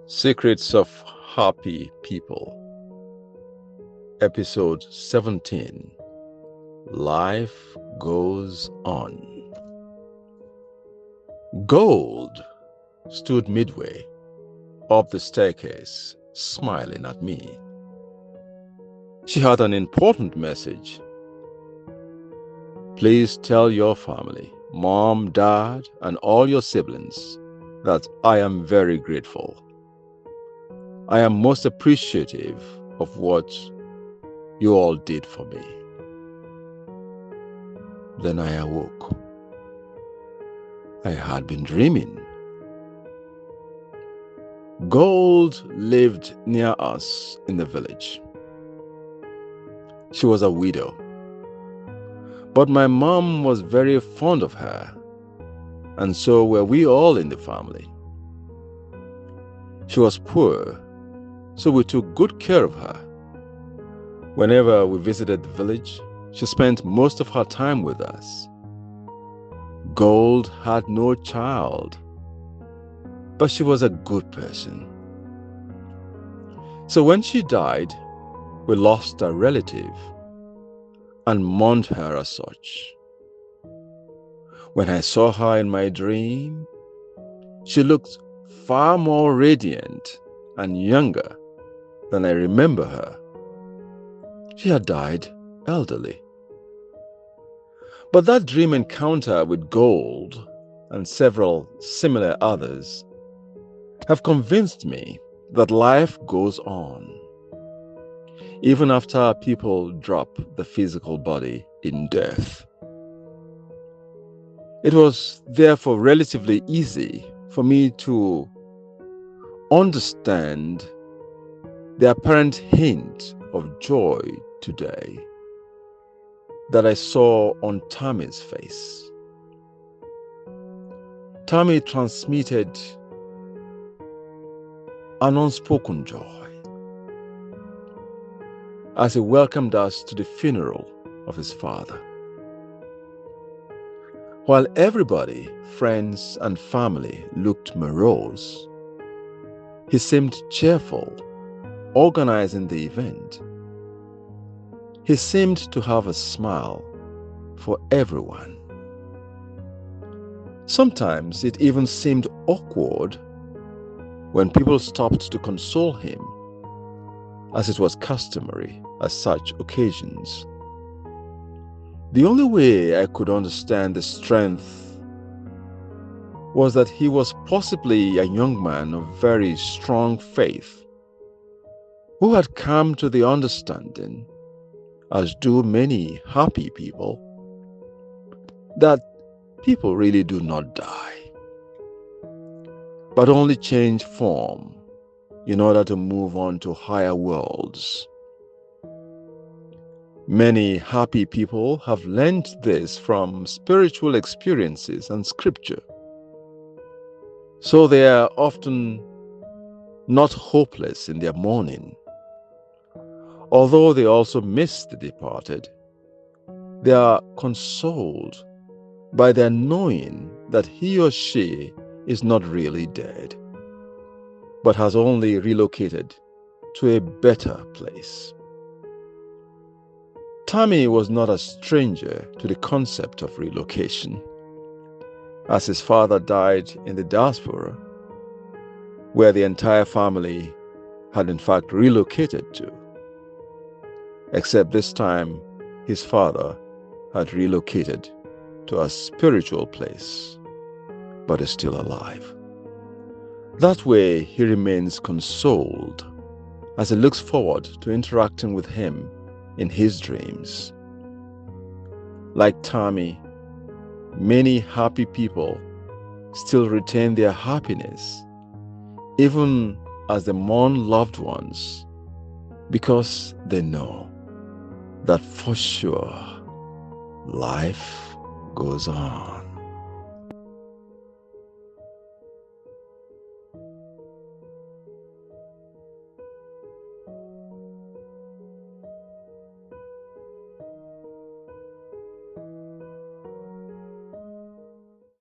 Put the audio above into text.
Secrets of Happy People, Episode 17. Life Goes On. Gold stood midway up the staircase, smiling at me. She had an important message. Please tell your family, mom, dad, and all your siblings that I am very grateful. I am most appreciative of what you all did for me. Then I awoke. I had been dreaming. Gold lived near us in the village. She was a widow, but my mom was very fond of her, and so were we all in the family. She was poor, so we took good care of her. Whenever we visited the village, she spent most of her time with us. Gold had no child, but she was a good person. So when she died, we lost a relative and mourned her as such. When I saw her in my dream, she looked far more radiant and younger than I remember her. She had died elderly. But that dream encounter with gold and several similar others have convinced me that life goes on, even after people drop the physical body in death. It was therefore relatively easy for me to understand the apparent hint of joy today that I saw on Tammy's face. Tammy transmitted an unspoken joy as he welcomed us to the funeral of his father. While everybody, friends and family, looked morose, he seemed cheerful, organizing the event. He seemed to have a smile for everyone. Sometimes it even seemed awkward when people stopped to console him, as it was customary at such occasions. The only way I could understand the strength was that he was possibly a young man of very strong faith who had come to the understanding, as do many happy people, that people really do not die, but only change form in order to move on to higher worlds. Many happy people have learned this from spiritual experiences and scripture, so they are often not hopeless in their mourning. Although they also miss the departed, they are consoled by their knowing that he or she is not really dead, but has only relocated to a better place. Tammy was not a stranger to the concept of relocation, as his father died in the diaspora, where the entire family had in fact relocated to. Except this time, his father had relocated to a spiritual place, but is still alive. That way, he remains consoled as he looks forward to interacting with him in his dreams. Like Tammy, many happy people still retain their happiness, even as they mourn loved ones, because they know that for sure life goes on.